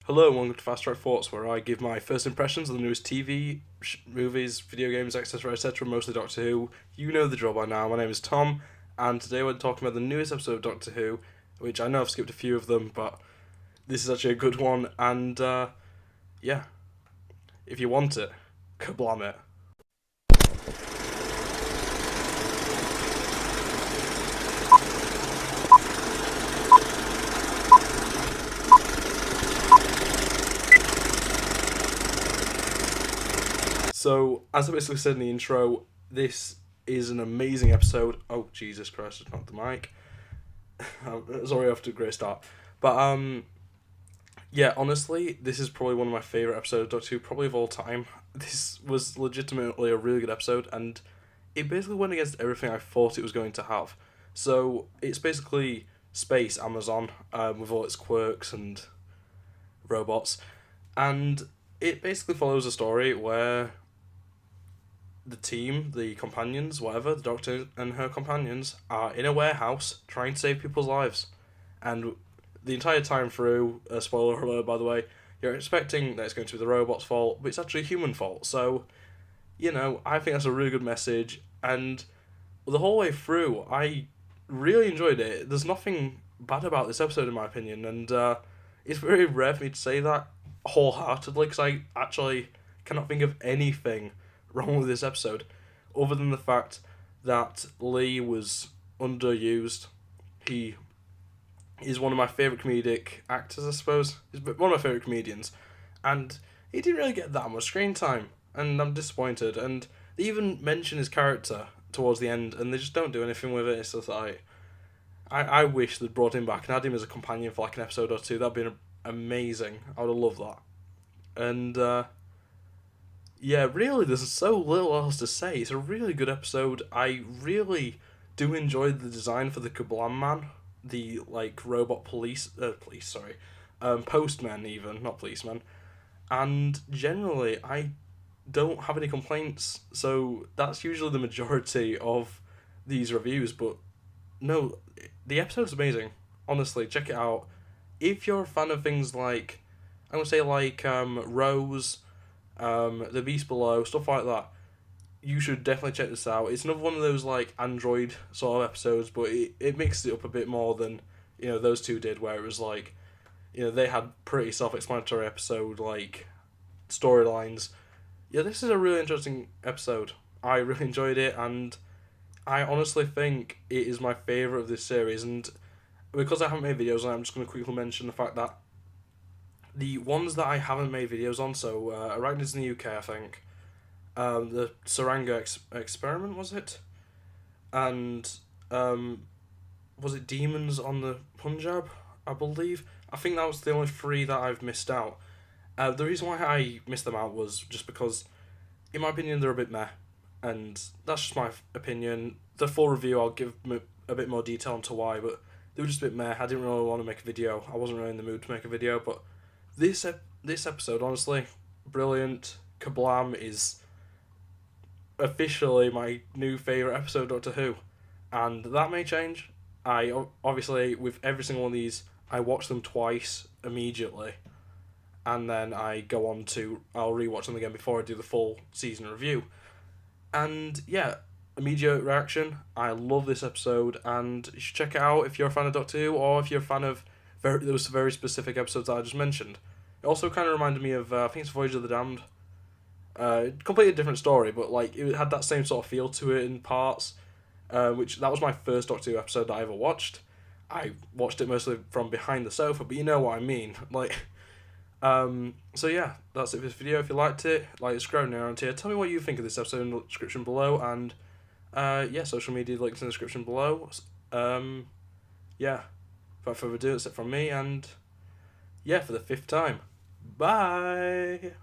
Hello and welcome to Fast Track Thoughts, where I give my first impressions of the newest TV, movies, video games, etc., mostly Doctor Who. You know the drill by now. My name is Tom, and today we're talking about the newest episode of Doctor Who, which I know I've skipped a few of them, but this is actually a good one, and yeah, if you want it, kablam it. So, as I basically said in the intro, this is an amazing episode. Oh, Jesus Christ, it's not the mic. Sorry, off to a great start. But, yeah, honestly, this is probably one of my favourite episodes of Doctor Who, probably of all time. This was legitimately a really good episode, and it basically went against everything I thought it was going to have. So, it's basically space Amazon, with all its quirks and robots, and it basically follows a story where the team, the companions, whatever, the Doctor and her companions, are in a warehouse trying to save people's lives. And the entire time through, spoiler alert by the way, you're expecting that it's going to be the robot's fault, but it's actually a human fault. So, I think that's a really good message. And the whole way through, I really enjoyed it. There's nothing bad about this episode, in my opinion. And it's very rare for me to say that wholeheartedly, because I actually cannot think of anything wrong with this episode, other than the fact that Lee was underused. He is one of my favourite comedic actors, I suppose. He's one of my favourite comedians, and he didn't really get that much screen time, and I'm disappointed. And they even mention his character towards the end, and they just don't do anything with it. It's just like, I wish they'd brought him back and had him as a companion for like an episode or two. That'd been amazing. I would have loved that. And yeah, really, there's so little else to say. It's a really good episode. I really do enjoy the design for the Kablam man, the robot postman even, not policeman. And generally, I don't have any complaints. So that's usually the majority of these reviews. But no, the episode's amazing. Honestly, check it out. If you're a fan of things like, I'm gonna say Rose, The Beast Below, stuff like that, you should definitely check this out. It's another one of those Android sort of episodes, but it mixes it up a bit more than those two did, where it was they had pretty self-explanatory episode storylines. Yeah, this is a really interesting episode. I really enjoyed it, and I honestly think it is my favourite of this series. And because I haven't made videos on it, I'm just going to quickly mention the fact that the ones that I haven't made videos on, so Arachnids in the UK, I think, the Saranga experiment, was it? And was it Demons on the Punjab, I believe? I think that was the only three that I've missed out. The reason why I missed them out was just because, in my opinion, they're a bit meh. And that's just my opinion. The full review, I'll give a bit more detail onto why, but they were just a bit meh. I didn't really want to make a video. I wasn't really in the mood to make a video, but this episode, honestly, brilliant. Kablam is officially my new favourite episode of Doctor Who, and that may change. I obviously, with every single one of these, I watch them twice immediately, and then I'll rewatch them again before I do the full season review. And yeah, immediate reaction, I love this episode, and you should check it out if you're a fan of Doctor Who, or if you're a fan of those very specific episodes that I just mentioned. It also kind of reminded me of, I think it's Voyage of the Damned. Completely different story, but it had that same sort of feel to it in parts. Which that was my first Doctor Who episode that I ever watched. I watched it mostly from behind the sofa, but you know what I mean. So yeah, that's it for this video. If you liked it, subscribe around here. Tell me what you think of this episode in the description below, and yeah, social media links in the description below. Yeah, without further ado, that's it from me, and yeah, for the 5th time, bye!